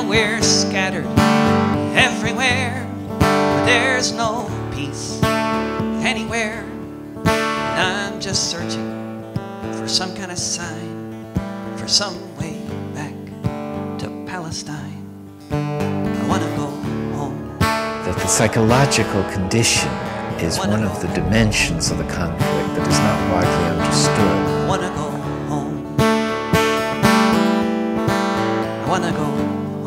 we're scattered everywhere, but there's no peace anywhere. And I'm just searching for some kind of sign, for some way back to Palestine. I want to go home. That the psychological condition is one of the dimensions of the conflict that is not widely understood. I want to go home. I want to go home.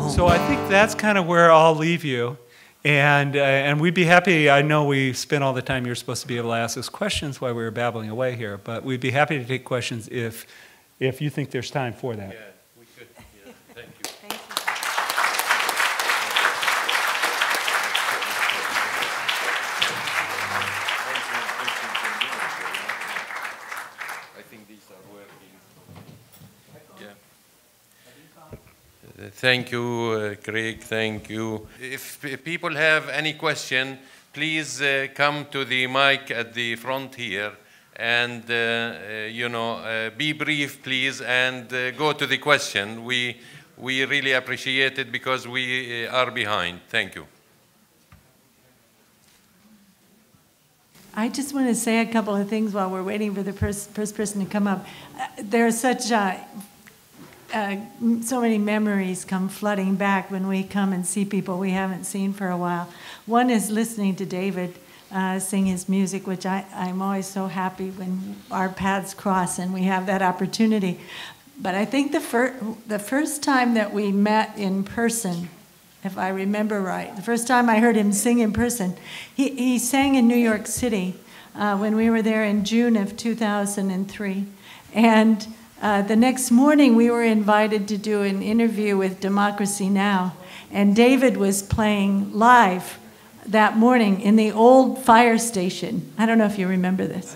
So I think that's kind of where I'll leave you. And we'd be happy, I know we spent all the time you're supposed to be able to ask us questions while we were babbling away here, but we'd be happy to take questions if you think there's time for that. Yeah, we could. Yeah, thank you. Thank you. I think these are working. Yeah. Thank you, Craig. Thank you. If people have any question, please come to the mic at the front here, and be brief, please, and go to the question. We really appreciate it because we are behind. Thank you. I just want to say a couple of things while we're waiting for the first person to come up. There's such so many memories come flooding back when we come and see people we haven't seen for a while. One is listening to David sing his music, which I'm always so happy when our paths cross and we have that opportunity. But I think the first time that we met in person, if I remember right, the first time I heard him sing in person, he sang in New York City when we were there in June of 2003. And the next morning, we were invited to do an interview with Democracy Now! And David was playing live that morning in the old fire station. I don't know if you remember this.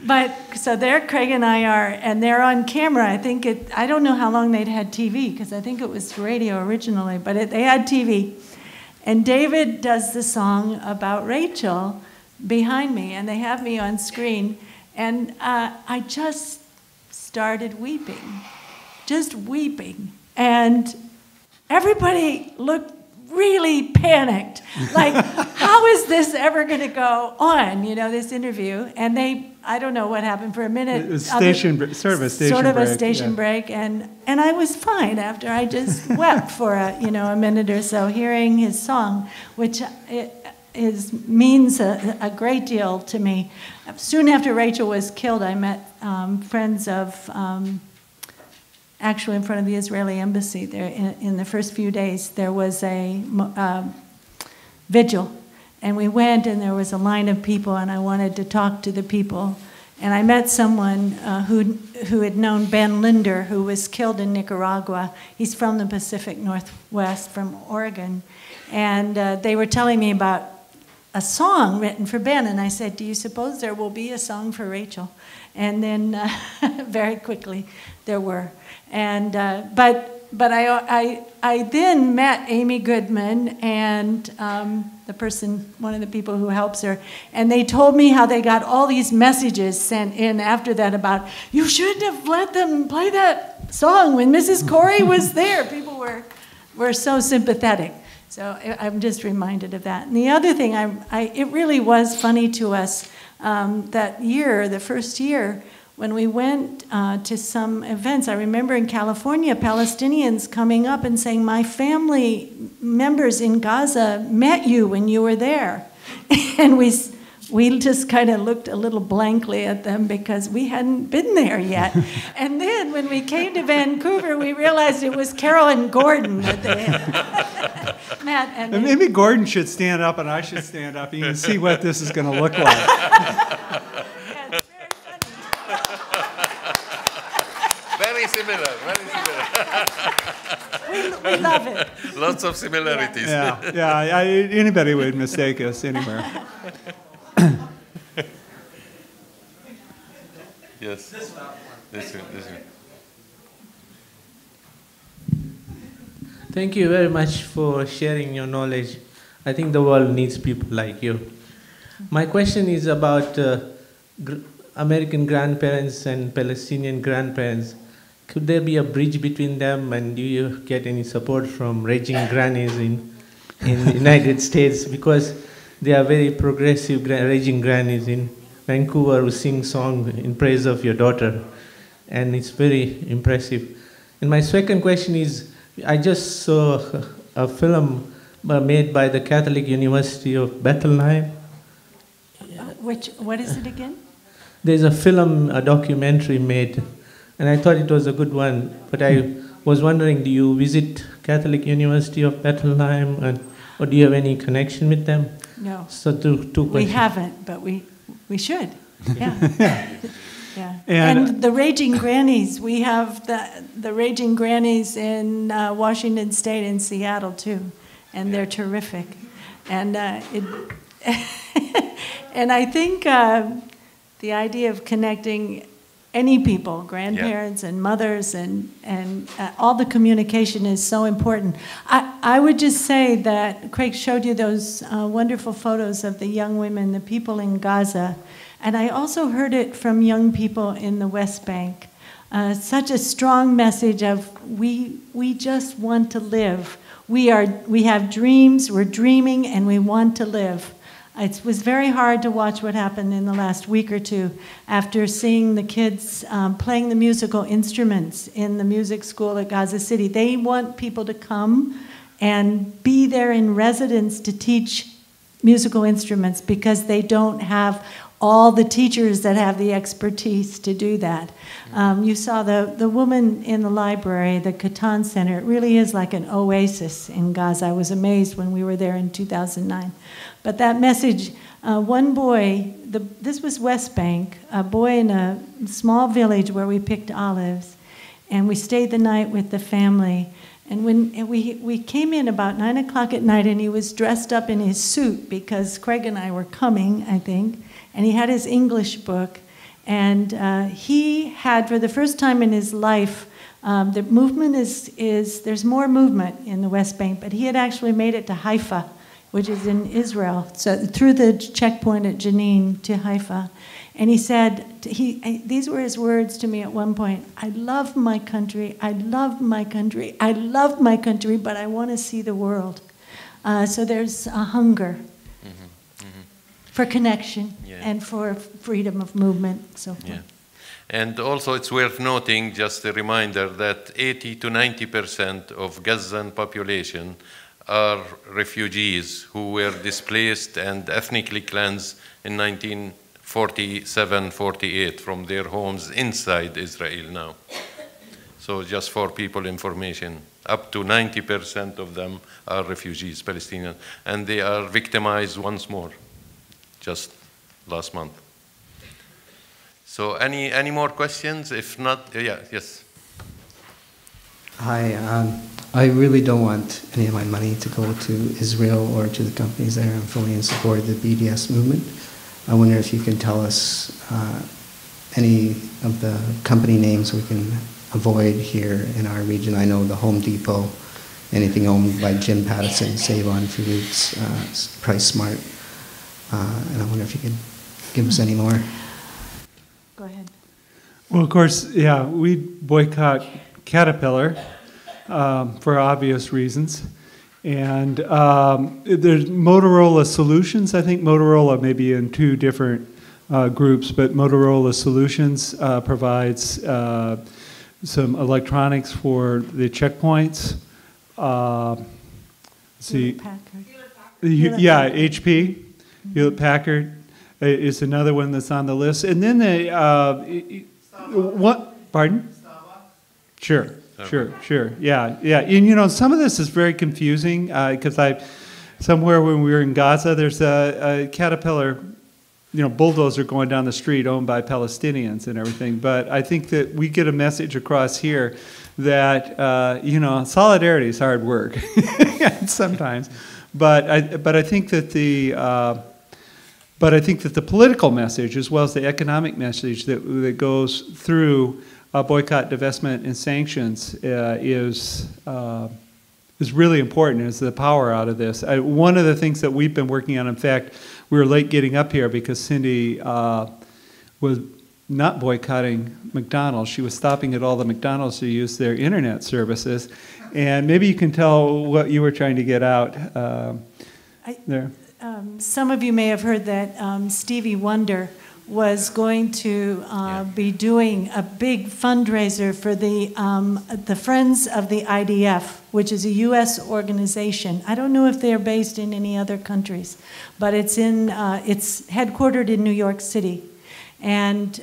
But, so there Craig and I are, and they're on camera. I don't know how long they'd had TV, because I think it was radio originally, but they had TV. And David does the song about Rachel behind me, and they have me on screen. And I just started weeping, just weeping. And everybody looked really panicked. Like, how is this ever going to go on, this interview? And I don't know what happened for a minute. It was sort of a station break. And I was fine after I just wept for a minute or so hearing his song, which means a great deal to me. Soon after Rachel was killed, I met friends of, actually in front of the Israeli embassy there. In the first few days, there was a vigil. And we went, and there was a line of people, and I wanted to talk to the people. And I met someone who had known Ben Linder, who was killed in Nicaragua. He's from the Pacific Northwest, from Oregon. And they were telling me about a song written for Ben, and I said, do you suppose there will be a song for Rachel? And then very quickly there were. And but I then met Amy Goodman and one of the people who helps her, and they told me how they got all these messages sent in after that about, you shouldn't have let them play that song when Mrs. Corrie was there. People were so sympathetic. So I'm just reminded of that. And the other thing, it really was funny to us that year, the first year, when we went to some events. I remember in California, Palestinians coming up and saying, my family members in Gaza met you when you were there. And we just kind of looked a little blankly at them because we hadn't been there yet. And then when we came to Vancouver, we realized it was Carol and Gordon that they had met. And maybe Gordon should stand up and I should stand up, and you can see what this is going to look like. Yes, Very similar, very similar. we love it. Lots of similarities. Yeah, anybody would mistake us anywhere. Yes. This one. Thank you very much for sharing your knowledge. I think the world needs people like you. My question is about American grandparents and Palestinian grandparents. could there be a bridge between them, and do you get any support from raging grannies in the United States? Because they are very progressive raging grannies in Vancouver who sing songs in praise of your daughter, and it's very impressive. And my second question is, I just saw a film made by the Catholic University of Bethlehem. What is it again? There's a film, a documentary made, and I thought it was a good one, but I was wondering, do you visit Catholic University of Bethlehem, or do you have any connection with them? No. So two questions. We haven't, but we should. Yeah. Yeah. And the Raging Grannies, we have the Raging Grannies in Washington State and Seattle too, and they're terrific. And and I think the idea of connecting any people, grandparents and mothers, and all the communication is so important. I would just say that Craig showed you those wonderful photos of the young women, the people in Gaza, and I also heard it from young people in the West Bank. Such a strong message of we just want to live. We have dreams, we're dreaming, and we want to live. It was very hard to watch what happened in the last week or two after seeing the kids playing the musical instruments in the music school at Gaza City. They want people to come and be there in residence to teach musical instruments because they don't have all the teachers that have the expertise to do that. You saw the woman in the library, the Katan Center. It really is like an oasis in Gaza. I was amazed when we were there in 2009. But that message, one boy, this was West Bank, a boy in a small village where we picked olives, and we stayed the night with the family. And when we came in about 9 o'clock at night, and he was dressed up in his suit because Craig and I were coming, I think, and he had his English book. And he had, for the first time in his life, the movement there's more movement in the West Bank, but he had actually made it to Haifa, which is in Israel, so through the checkpoint at Jenin to Haifa. And he said, these were his words to me at one point, I love my country, I love my country, I love my country, but I want to see the world. So there's a hunger for connection and for freedom of movement, so forth. Yeah. And also it's worth noting, just a reminder, that 80 to 90% of Gazan population are refugees who were displaced and ethnically cleansed in 1947-48 from their homes inside Israel now. So just for people information, up to 90% of them are refugees, Palestinians, and they are victimized once more, just last month. So any more questions? If not, yes. Hi, I really don't want any of my money to go to Israel or to the companies there. I'm fully in support of the BDS movement. I wonder if you can tell us any of the company names we can avoid here in our region. I know the Home Depot, anything owned by Jim Pattison, Save On Foods, Price Smart, and I wonder if you could give us any more. Go ahead. Well, of course, we boycott Caterpillar for obvious reasons. And there's Motorola Solutions. I think Motorola may be in two different groups, but Motorola Solutions provides some electronics for the checkpoints. HP, Hewlett Packard is another one that's on the list. And then what? Pardon? Sure. Yeah. And some of this is very confusing because somewhere when we were in Gaza, there's a Caterpillar, bulldozer going down the street owned by Palestinians and everything. But I think that we get a message across here that solidarity is hard work sometimes. But I think that the political message as well as the economic message that goes through boycott, divestment, and sanctions is really important. Is the power out of this? One of the things that we've been working on. In fact, we were late getting up here because Cindy was not boycotting McDonald's. She was stopping at all the McDonald's to use their internet services. And maybe you can tell what you were trying to get out there. Some of you may have heard that Stevie Wonder was going to be doing a big fundraiser for the Friends of the IDF, which is a U.S. organization. I don't know if they're based in any other countries, but it's headquartered in New York City. And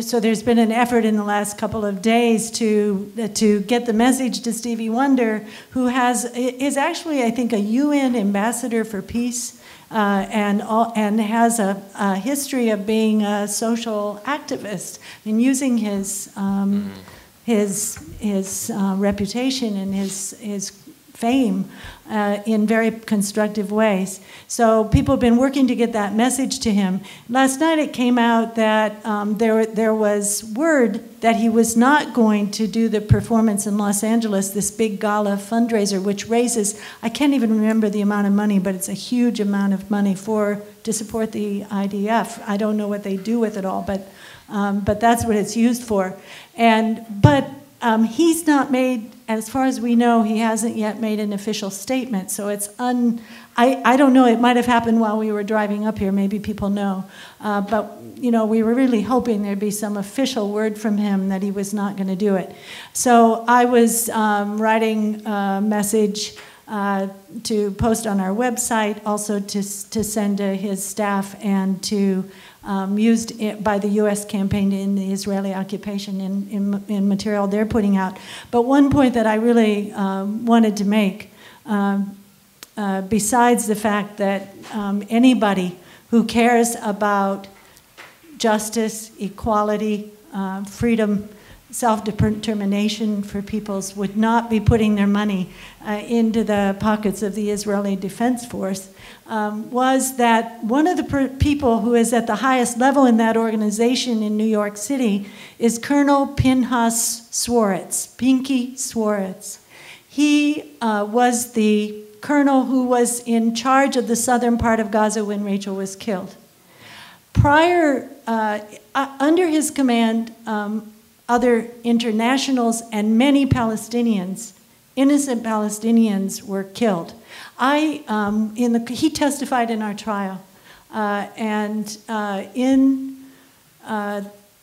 so there's been an effort in the last couple of days to get the message to Stevie Wonder, who is actually, I think, a UN ambassador for peace. And has a history of being a social activist and using his reputation and his fame in very constructive ways. So people have been working to get that message to him. Last night it came out that there was word that he was not going to do the performance in Los Angeles, this big gala fundraiser, which raises, I can't even remember the amount of money, but it's a huge amount of money to support the IDF. I don't know what they do with it all, but that's what it's used for. But he's not made, as far as we know, he hasn't yet made an official statement. So it's I don't know, it might have happened while we were driving up here, maybe people know. But, we were really hoping there'd be some official word from him that he was not going to do it. So I was writing a message to post on our website, also to send to his staff and to used by the U.S. campaign in the Israeli occupation in material they're putting out. But one point that I really wanted to make, besides the fact that anybody who cares about justice, equality, freedom, self-determination for peoples would not be putting their money into the pockets of the Israeli Defense Force, was that one of the people who is at the highest level in that organization in New York City is Colonel Pinchas Swartz, Pinky Swartz. He was the colonel who was in charge of the southern part of Gaza when Rachel was killed. Under his command, other internationals and many Palestinians, innocent Palestinians, were killed. He testified in our trial, and in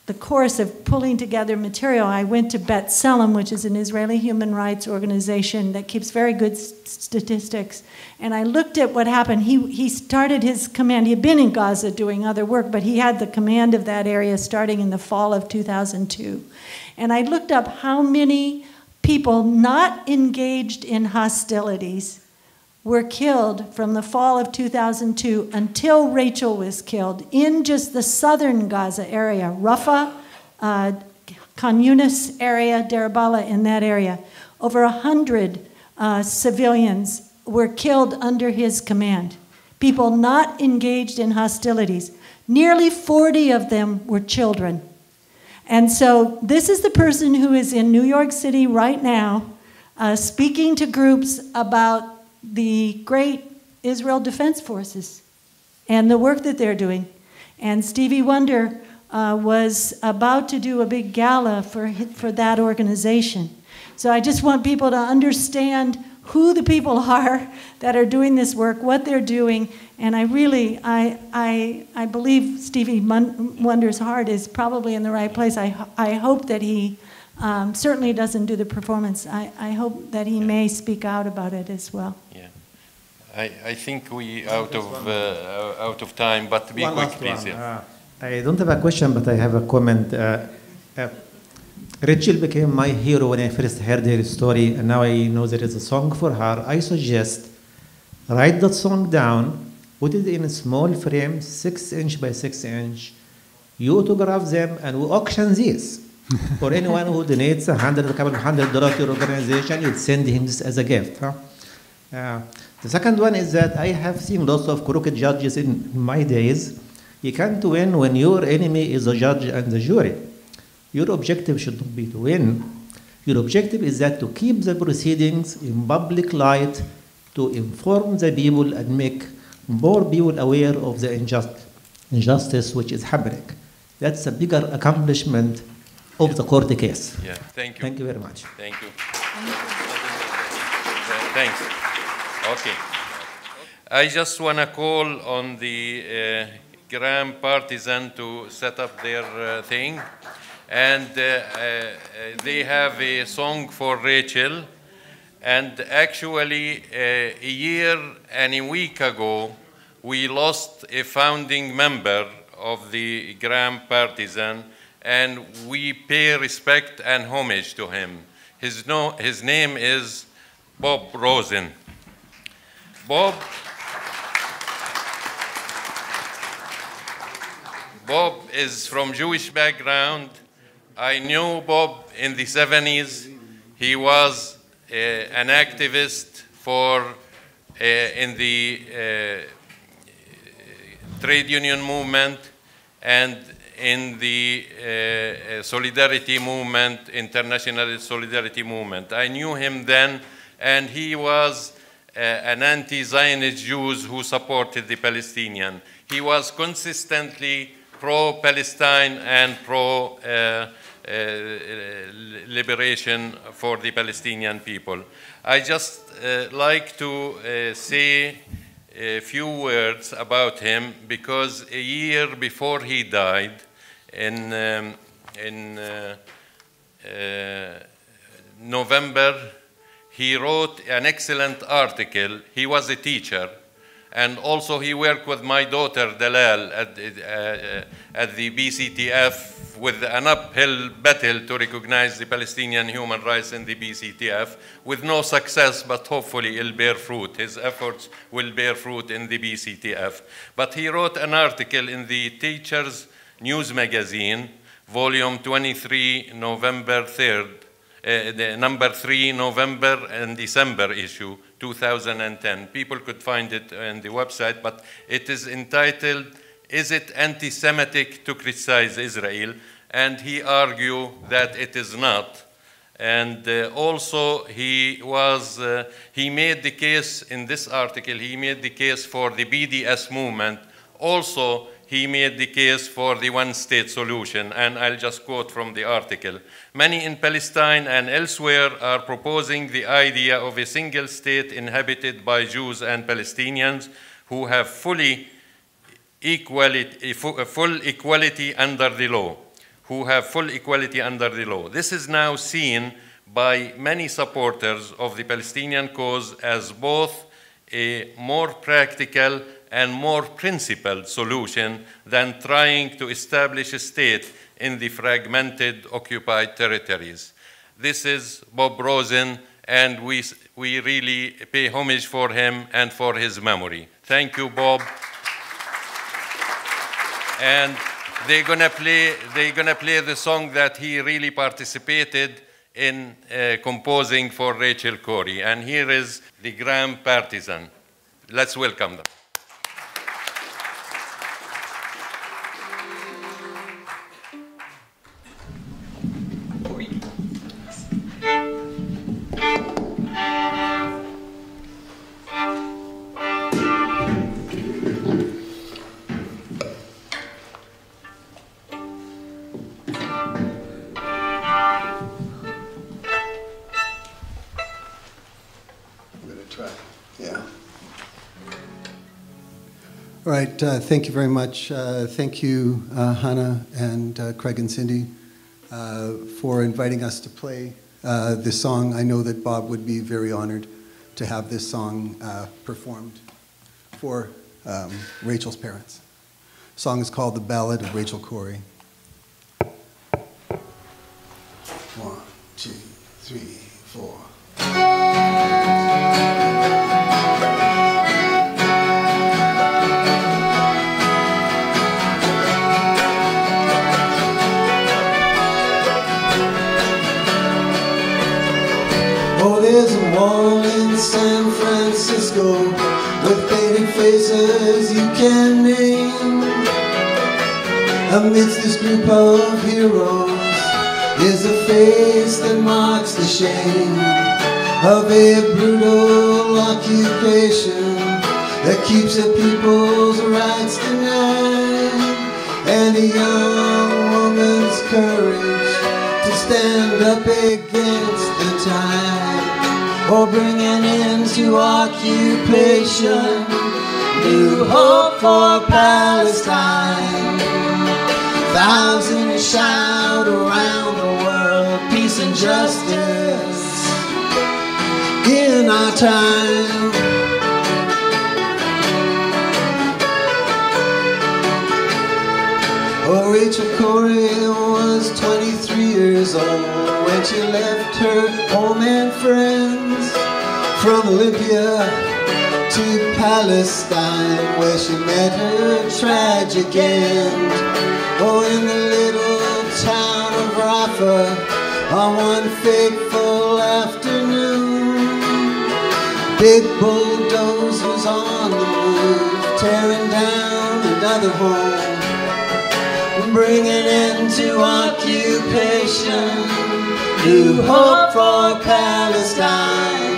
the course of pulling together material, I went to B'Tselem, which is an Israeli human rights organization that keeps very good statistics, and I looked at what happened. He started his command. He had been in Gaza doing other work, but he had the command of that area starting in the fall of 2002. And I looked up how many people not engaged in hostilities were killed from the fall of 2002 until Rachel was killed in just the southern Gaza area, Rafah, Khan Yunis area, Deir Bala, in that area. Over 100 civilians were killed under his command. People not engaged in hostilities. Nearly 40 of them were children. And so this is the person who is in New York City right now, speaking to groups about the great Israel Defense Forces and the work that they're doing. And Stevie Wonder was about to do a big gala for that organization. So I just want people to understand who the people are that are doing this work, what they're doing, and I believe Stevie Wonder's heart is probably in the right place. I hope that he certainly doesn't do the performance. I hope that he may speak out about it as well. Yeah, I think we out of time, but be quick, please. Yeah. I don't have a question, but I have a comment. Rachel became my hero when I first heard her story, and now I know there is a song for her. I suggest write that song down, put it in a small frame, 6" by 6". You autograph them, and we auction these. For anyone who donates $100 to your organization, you'd send him this as a gift. Huh? The second one is that I have seen lots of crooked judges in my days. You can't win when your enemy is the judge and the jury. Your objective should not be to win. Your objective is that to keep the proceedings in public light, to inform the people and make more people aware of the injustice which is happening. That's a bigger accomplishment of the court case. Yeah, thank you. Thank you very much. Thank you. Thanks. Okay. I just want to call on the Graham Partisan to set up their thing. And they have a song for Rachel. And actually, a year and a week ago, we lost a founding member of the Graham Partisan, and we pay respect and homage to him. His name is Bob Rosen. Bob is from Jewish background. I knew Bob in the 70s. He was an activist in the trade union movement and in the solidarity movement, international solidarity movement. I knew him then, and he was an anti-Zionist Jew who supported the Palestinians. He was consistently pro-Palestine and pro-liberation for the Palestinian people. I just like to say a few words about him, because a year before he died, in November, he wrote an excellent article. He was a teacher, and also he worked with my daughter Dalal at the BCTF with an uphill battle to recognize the Palestinian human rights in the BCTF, with no success, but hopefully it'll bear fruit. His efforts will bear fruit in the BCTF. But he wrote an article in the Teachers News Magazine, volume 23, November 3rd, the number 3, November and December issue, 2010. People could find it on the website, but it is entitled, "Is it anti-Semitic to criticize Israel?" And he argued that it is not. And also he made the case in this article, he made the case for the BDS movement. Also, he made the case for the one-state solution, and I'll just quote from the article. "Many in Palestine and elsewhere are proposing the idea of a single state inhabited by Jews and Palestinians who have full equality under the law. This is now seen by many supporters of the Palestinian cause as both a more practical and more principled solution than trying to establish a state in the fragmented occupied territories." This is Bob Rosen, and we really pay homage for him and for his memory. Thank you, Bob. And they're gonna play the song that he really participated in composing for Rachel Corrie. And here is the Graham Partisan. Let's welcome them. All right, thank you very much. Thank you, Hannah and Craig and Cindy, for inviting us to play this song. I know that Bob would be very honored to have this song performed for Rachel's parents. The song is called The Ballad of Rachel Corrie. 1, 2, 3, 4. Oh, there's a wall in San Francisco with painted faces you can name. Amidst this group of heroes is a face that marks the shame of a brutal occupation that keeps the people's rights denied and a young woman's courage to stand up against the tide, or bring an end to occupation, new hope for Palestine. Thousands shout around the world, peace and justice in our time. Oh, Rachel Corrie was 23 years old when she left her home and friends from Olympia to Palestine, where she met her tragic end. Oh, in the little town of Rafah, on one fateful afternoon, big bulldozers on the move, tearing down another home, bring an end to occupation, new hope for Palestine.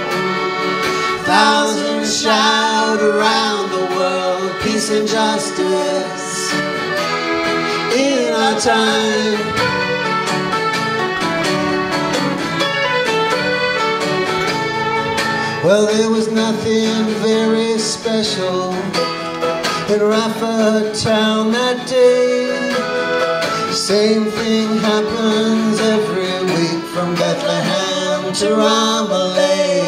Thousands shout around the world, peace and justice in our time. Well, there was nothing very special in Rafah town that day. Same thing happens every week from Bethlehem to Ramallah.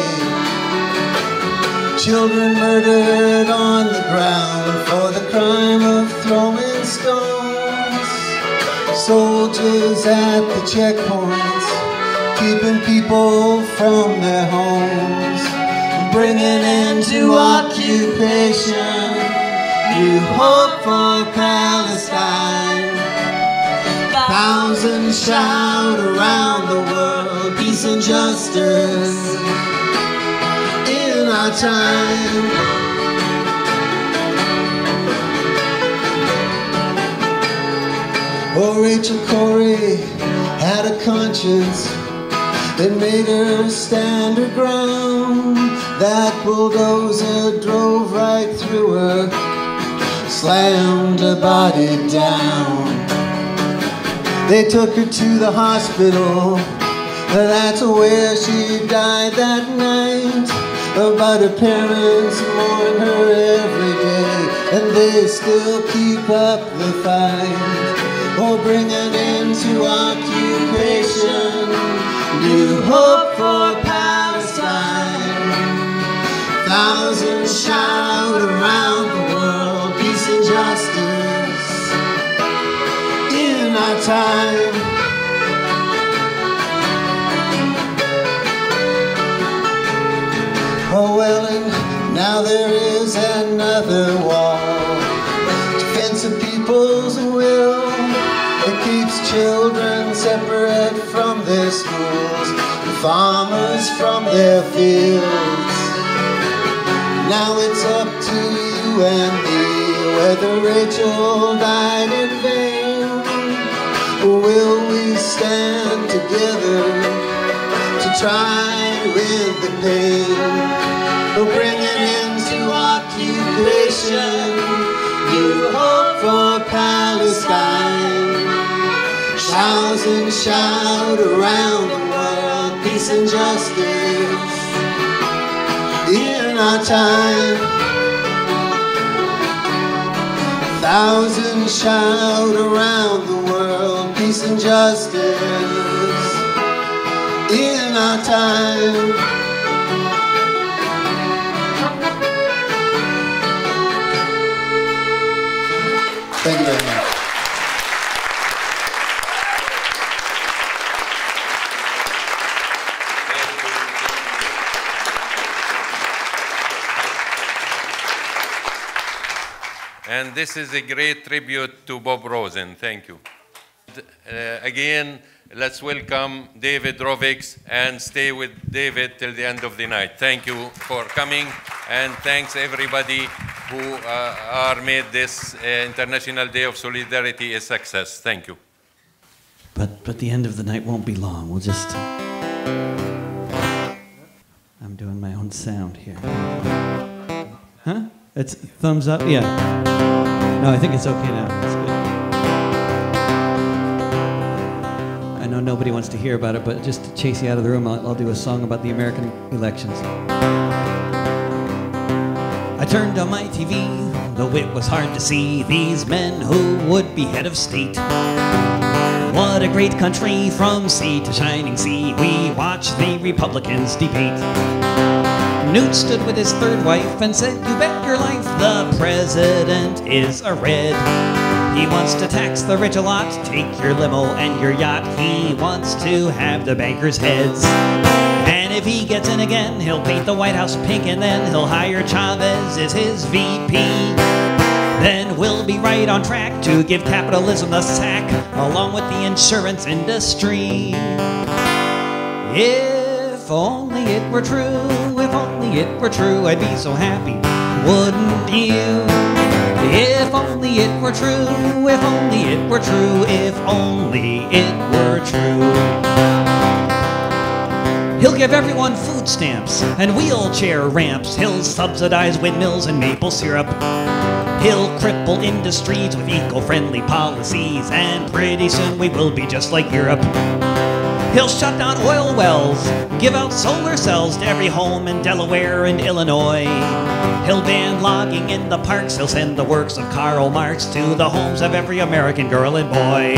Children murdered on the ground for the crime of throwing stones. Soldiers at the checkpoints, keeping people from their homes, bring an end to occupation, new hope for Palestine. Thousands shout around the world, peace and justice in our time. Oh, Rachel Corrie had a conscience that made her stand her ground. That bulldozer drove right through her, slammed her body down. They took her to the hospital, that's where she died that night. But her parents mourn her every day, and they still keep up the fight. Oh, bring an end to occupation, new hope for Palestine. Thousands shout around the world, peace and justice in our time. Oh, well, and now there is another wall, defense of people's will. It keeps children separate from their schools, and farmers from their fields. Now it's up to you and me whether Rachel died in vain, or will we stand together to try to end the pain, or bring an end to occupation, new hope for Palestine. Thousands shout around the world, peace and justice in our time. Thousands shout around the world, peace and justice in our time. Thank you very much. And this is a great tribute to Bob Rosen. Thank you. Again, let's welcome David Rovics and stay with David till the end of the night. Thank you for coming, and thanks everybody who made this International Day of Solidarity a success. Thank you. But the end of the night won't be long. We'll just... I'm doing my own sound here. Huh? It's thumbs up? Yeah. No, I think it's okay now. It's good. know nobody wants to hear about it, but just to chase you out of the room, I'll do a song about the American elections. I turned on my TV, though it was hard to see these men who would be head of state. What a great country from sea to shining sea. We watched the Republicans debate. Newt stood with his third wife and said, "You bet your life the president is a red. He wants to tax the rich a lot, take your limo and your yacht. He wants to have the bankers' heads. And if he gets in again, he'll paint the White House pink, and then he'll hire Chavez as his VP. Then we'll be right on track to give capitalism the sack, along with the insurance industry. If only it were true, if only it were true, I'd be so happy, wouldn't you? If only it were true, if only it were true, if only it were true. He'll give everyone food stamps and wheelchair ramps. He'll subsidize windmills and maple syrup. He'll cripple industries with eco-friendly policies, and pretty soon we will be just like Europe. He'll shut down oil wells, give out solar cells to every home in Delaware and Illinois. He'll ban logging in the parks. He'll send the works of Karl Marx to the homes of every American girl and boy.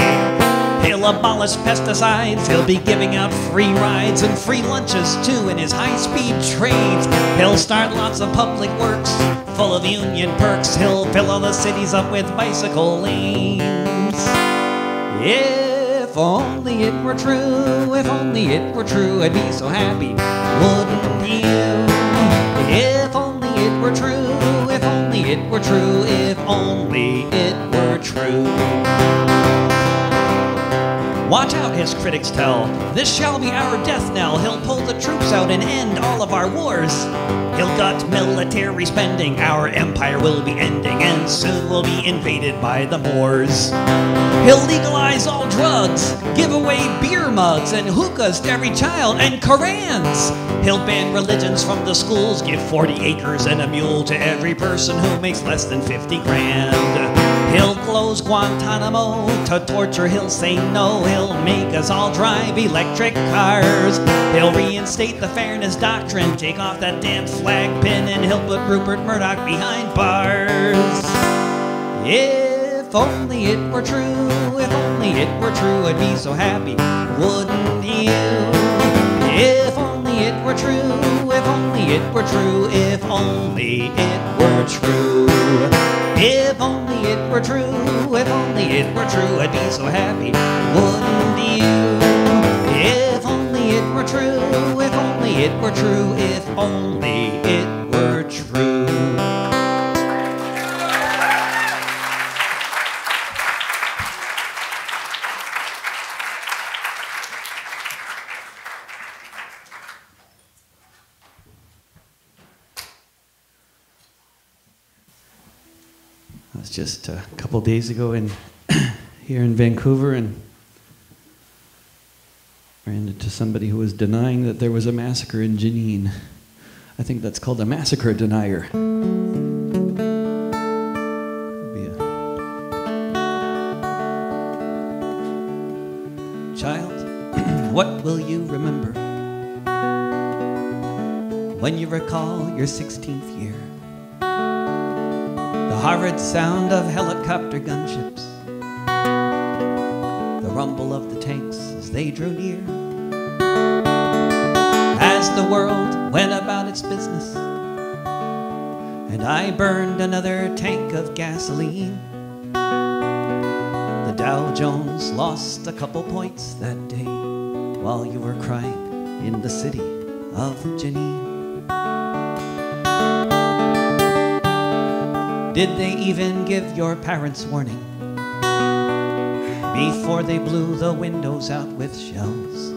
He'll abolish pesticides. He'll be giving out free rides and free lunches too in his high-speed trains. He'll start lots of public works full of union perks. He'll fill all the cities up with bicycle lanes. If only it were true, if only it were true, I'd be so happy, wouldn't you? If only it were true, if only it were true, if only it were true. Watch out, his critics tell, this shall be our death knell. He'll pull the troops out and end all of our wars. He'll gut military spending, our empire will be ending, and soon we'll be invaded by the Moors. He'll legalize all drugs, give away beer mugs and hookahs to every child, and Korans. He'll ban religions from the schools, give 40 acres and a mule to every person who makes less than 50 grand. He'll close Guantanamo to torture, he'll say no. He'll make us all drive electric cars. He'll reinstate the fairness doctrine, take off that damn flag pin, and he'll put Rupert Murdoch behind bars. If only it were true, if only it were true, I'd be so happy, wouldn't you? If only it were true, if only it were true, if only it were true. If only it were true, if only it were true, I'd be so happy, wouldn't you? If only it were true, if only it were true, if only it were true. It was just a couple days ago here in Vancouver, and ran into somebody who was denying that there was a massacre in Jenin. I think that's called a massacre denier. Child, what will you remember when you recall your 16th year? The horrid sound of helicopter gunships, the rumble of the tanks as they drew near, as the world went about its business, and I burned another tank of gasoline. The Dow Jones lost a couple points that day while you were crying in the city of Jenin. Did they even give your parents warning before they blew the windows out with shells?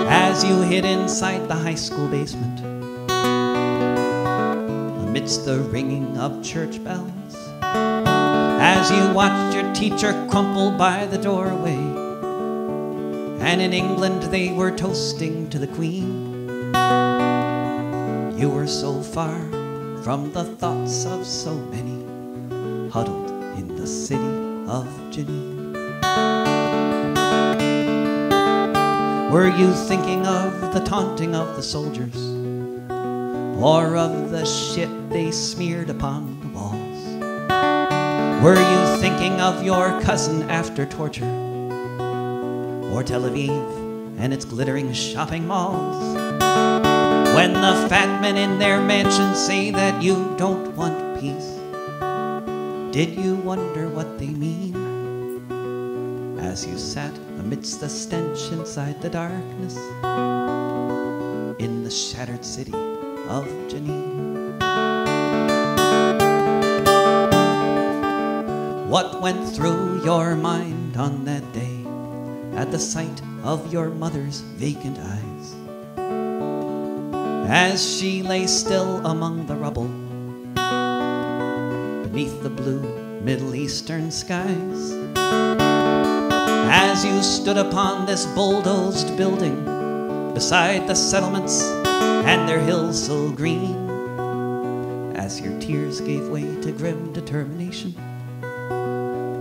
As you hid inside the high school basement, amidst the ringing of church bells, as you watched your teacher crumple by the doorway, and in England they were toasting to the Queen. You were so far from the thoughts of so many huddled in the city of Jenin. Were you thinking of the taunting of the soldiers, or of the shit they smeared upon the walls? Were you thinking of your cousin after torture, or Tel Aviv and its glittering shopping malls? When the fat men in their mansions say that you don't want peace, did you wonder what they mean? As you sat amidst the stench inside the darkness in the shattered city of Janine. What went through your mind on that day at the sight of your mother's vacant eyes, as she lay still among the rubble beneath the blue Middle Eastern skies? As you stood upon this bulldozed building beside the settlements and their hills so green, as your tears gave way to grim determination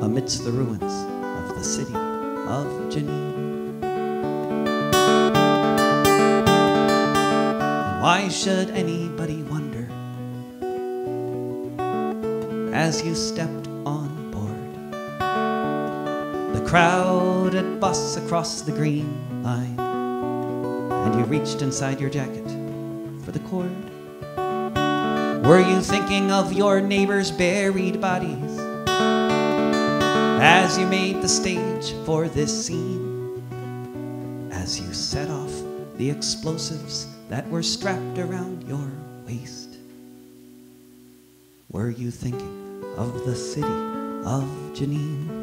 amidst the ruins of the city of Janine. And why should anybody wonder, as you stepped on the crowded bus across the green line, and you reached inside your jacket for the cord? Were you thinking of your neighbors' buried bodies as you made the stage for this scene, as you set off the explosives that were strapped around your waist? Were you thinking of the city of Janine?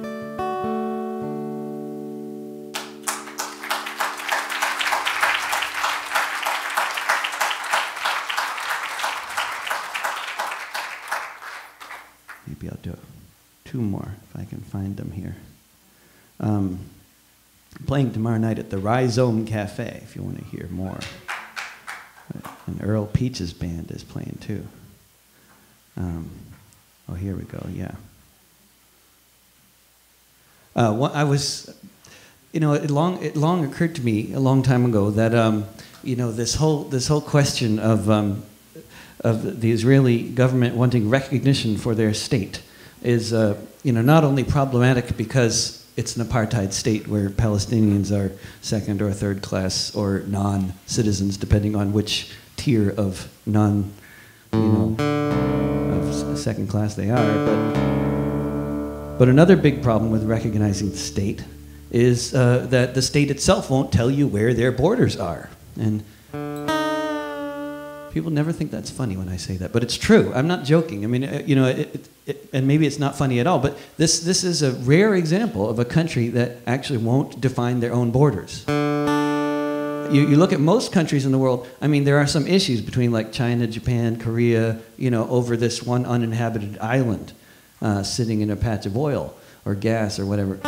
Maybe I'll do two more if I can find them here. I'm playing tomorrow night at the Rhizome Cafe if you want to hear more. And Earl Peaches band is playing too. Oh, here we go, yeah. I was, you know, it long occurred to me a long time ago that, you know, this whole question of the Israeli government wanting recognition for their state is, you know, not only problematic because it's an apartheid state where Palestinians are second or third class or non-citizens, depending on which tier of of second class they are. But another big problem with recognizing the state is that the state itself won't tell you where their borders are. And people never think that's funny when I say that, but it's true. I'm not joking. I mean, you know, and maybe it's not funny at all, but this is a rare example of a country that actually won't define their own borders. You look at most countries in the world, I mean, there are some issues between like China, Japan, Korea, you know, over this one uninhabited island sitting in a patch of oil or gas or whatever.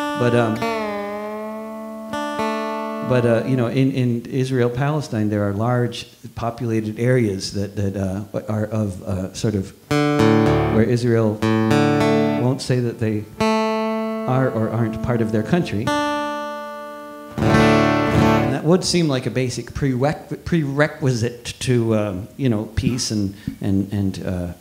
But you know, in Israel, Palestine, there are large populated areas that are of sort of where Israel won't say that they are or aren't part of their country. And that would seem like a basic prerequisite to you know, peace and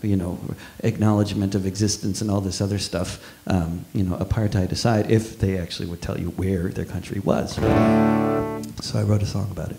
you know, acknowledgement of existence and all this other stuff. You know, apartheid aside, if they actually would tell you where their country was. So I wrote a song about it.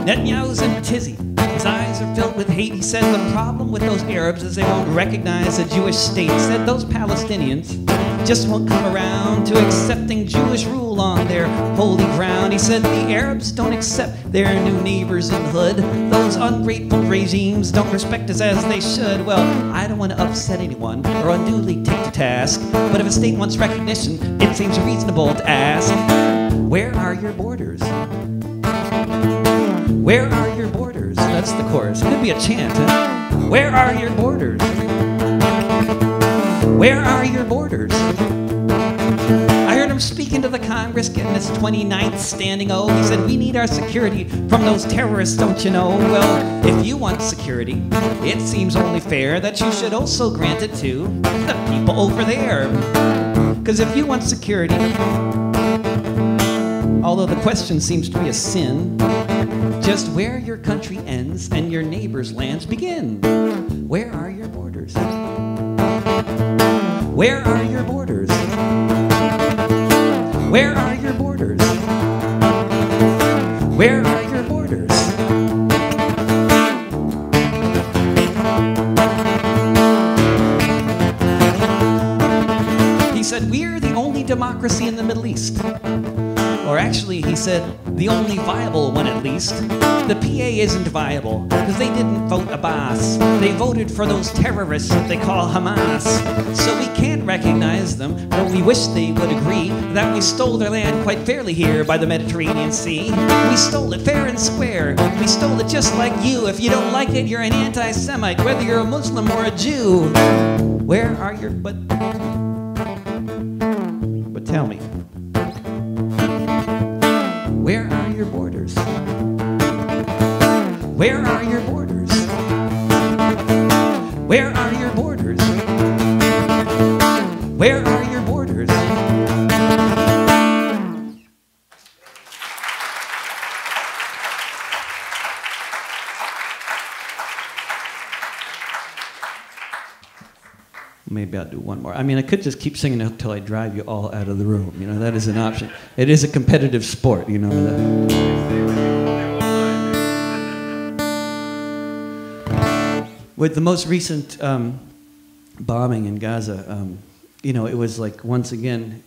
Netanyahu's in a tizzy. His eyes are filled with hate. He said the problem with those Arabs is they won't recognize a Jewish state. He said those Palestinians just won't come around to accepting Jewish rule on their holy ground. He said the Arabs don't accept their new neighbors in the hood. Those ungrateful regimes don't respect us as they should. Well, I don't want to upset anyone or unduly take to task, but if a state wants recognition, it seems reasonable to ask, where are your borders? Where are your borders? That's the chorus. It could be a chant. Huh? Where are your borders? Where are your borders? I heard him him speaking to the Congress, getting his 29th standing O. He said, we need our security from those terrorists, don't you know? Well, if you want security, it seems only fair that you should also grant it to the people over there. Because if you want security, although the question seems to be a sin, just where your country ends and your neighbor's lands begin. Where are your borders? Where are your borders? Where are your borders? Where are your borders? He said, we're the only democracy in the Middle East. Or actually, he said, the only viable one at least. The PA isn't viable, because they didn't vote Abbas. They voted for those terrorists that they call Hamas. So we can't recognize them, though we wish they would agree that we stole their land quite fairly here by the Mediterranean Sea. We stole it fair and square. We stole it just like you. If you don't like it, you're an anti-Semite, whether you're a Muslim or a Jew. Where are your... But tell me. Where are your borders? Where are your borders? Where are your borders? Where are your borders? Maybe I'll do one more. I mean, I could just keep singing until I drive you all out of the room. You know, that is an option. It is a competitive sport, you know. With the most recent bombing in Gaza, you know, it was like, once again,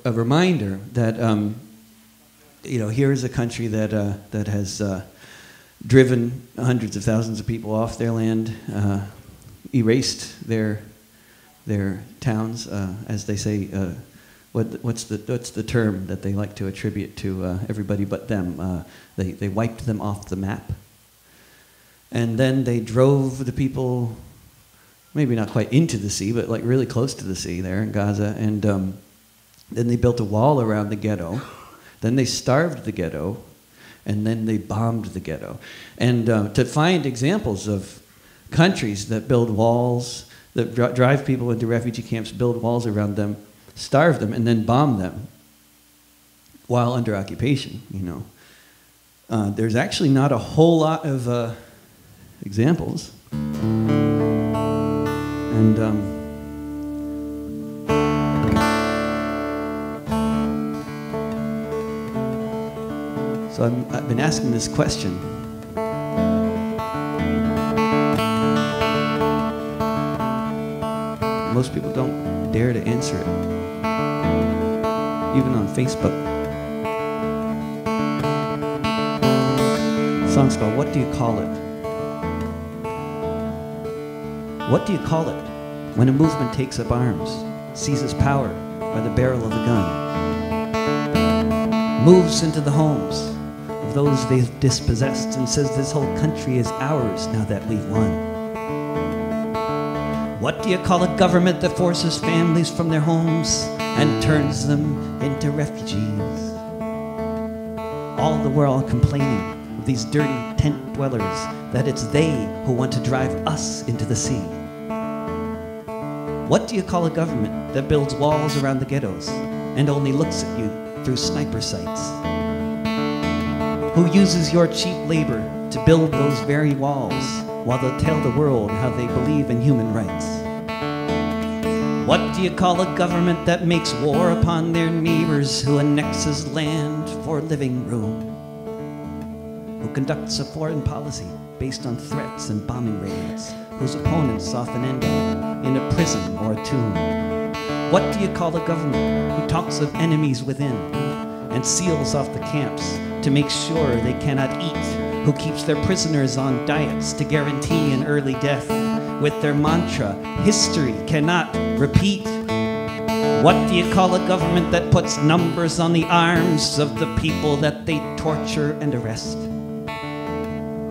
a reminder that, you know, here is a country that has driven hundreds of thousands of people off their land, erased their towns, as they say. What's the term that they like to attribute to everybody but them? They wiped them off the map, and then they drove the people, maybe not quite into the sea, but like really close to the sea there in Gaza, and then they built a wall around the ghetto. Then they starved the ghetto, and then they bombed the ghetto. And to find examples of countries that build walls, that drive people into refugee camps, build walls around them, starve them, and then bomb them while under occupation, you know. There's actually not a whole lot of examples. And so I've been asking this question. Most people don't dare to answer it, even on Facebook. The song's called "What Do You Call It?" What do you call it when a movement takes up arms, seizes power by the barrel of a gun, moves into the homes of those they've dispossessed and says this whole country is ours now that we've won? What do you call a government that forces families from their homes and turns them into refugees? All the world complaining of these dirty tent dwellers, that it's they who want to drive us into the sea. What do you call a government that builds walls around the ghettos and only looks at you through sniper sights? Who uses your cheap labor to build those very walls while they'll tell the world how they believe in human rights? What do you call a government that makes war upon their neighbors, who annexes land for living room, who conducts a foreign policy based on threats and bombing raids, whose opponents often end up in a prison or a tomb? What do you call a government who talks of enemies within and seals off the camps to make sure they cannot eat, who keeps their prisoners on diets to guarantee an early death, with their mantra, history cannot repeat? What do you call a government that puts numbers on the arms of the people that they torture and arrest,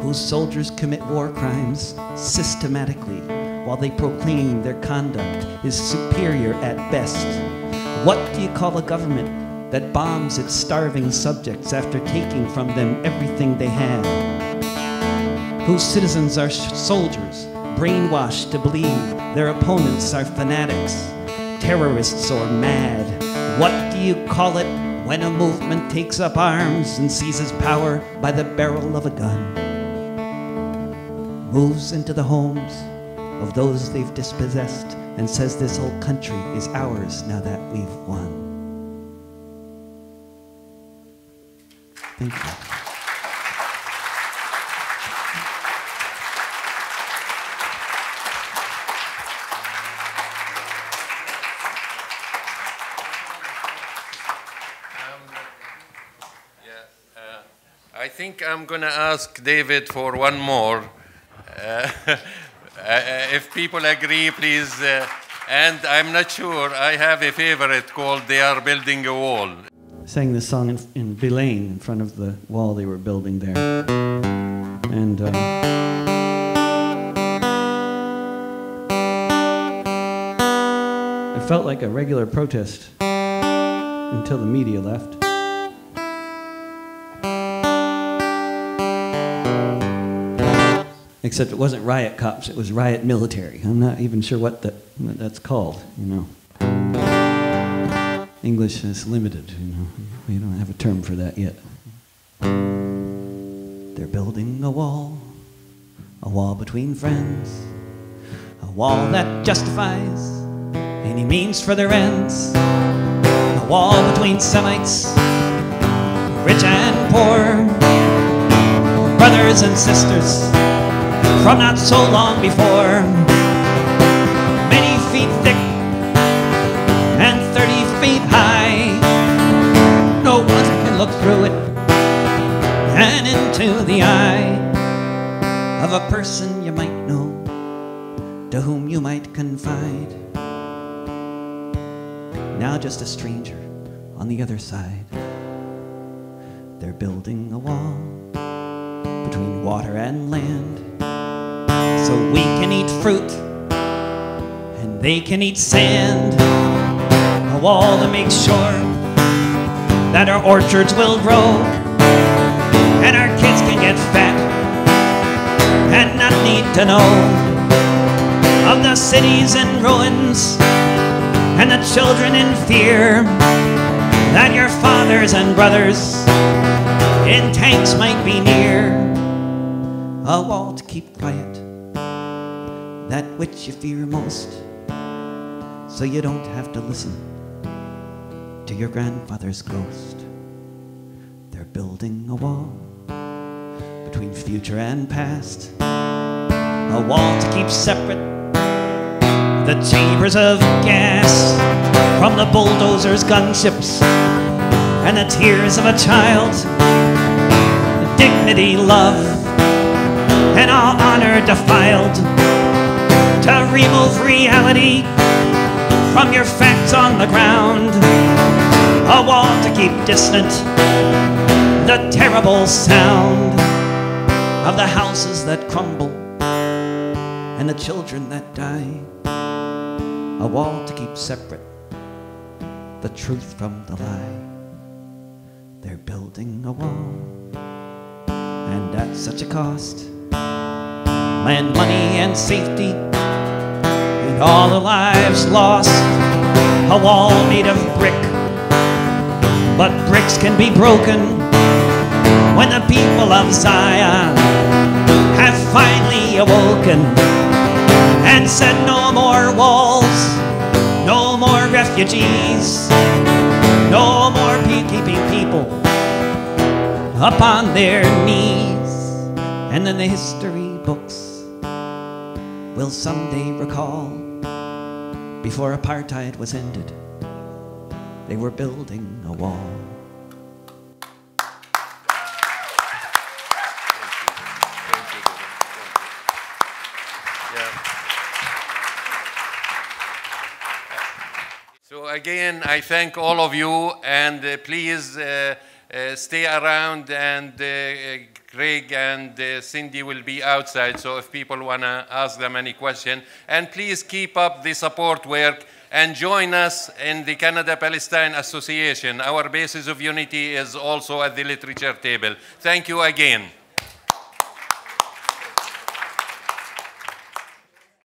whose soldiers commit war crimes systematically while they proclaim their conduct is superior at best? What do you call a government that bombs its starving subjects after taking from them everything they have? Whose citizens are soldiers, brainwashed to believe their opponents are fanatics, terrorists, or mad? What do you call it when a movement takes up arms and seizes power by the barrel of a gun? Moves into the homes of those they've dispossessed and says this whole country is ours now that we've won. Thank you. I think I'm going to ask David for one more. If people agree, please. And I'm not sure. I have a favorite called They Are Building a Wall. I sang this song in Billane in front of the wall they were building there. And it felt like a regular protest until the media left. Except it wasn't riot cops, it was riot military. I'm not even sure what that's called, you know. English is limited, you know. We don't have a term for that yet. They're building a wall between friends, a wall that justifies any means for their ends, a wall between Semites, rich and poor, brothers and sisters, from not so long before, many feet thick and 30 feet high. No one can look through it and into the eye of a person you might know, to whom you might confide. Now just a stranger on the other side. They're building a wall between water and land, so we can eat fruit and they can eat sand. A wall to make sure that our orchards will grow and our kids can get fat and not need to know of the cities in ruins and the children in fear that your fathers and brothers in tanks might be near. A wall to keep quiet that which you fear most, so you don't have to listen to your grandfather's ghost. They're building a wall between future and past, a wall to keep separate the chambers of gas from the bulldozers, gunships, and the tears of a child. Dignity, love, and all honor defiled, to remove reality from your facts on the ground. A wall to keep distant the terrible sound of the houses that crumble and the children that die. A wall to keep separate the truth from the lie. They're building a wall, and at such a cost. Land, money, and safety, and all the lives lost. A wall made of brick, but bricks can be broken when the people of Zion have finally awoken and said no more walls, no more refugees, no more keeping people up on their knees. And then the history books will someday recall, before apartheid was ended, they were building a wall. So again, I thank all of you, and please stay around and Craig and Cindy will be outside, so if people want to ask them any question. And please keep up the support work and join us in the Canada-Palestine Association. Our basis of unity is also at the literature table. Thank you again.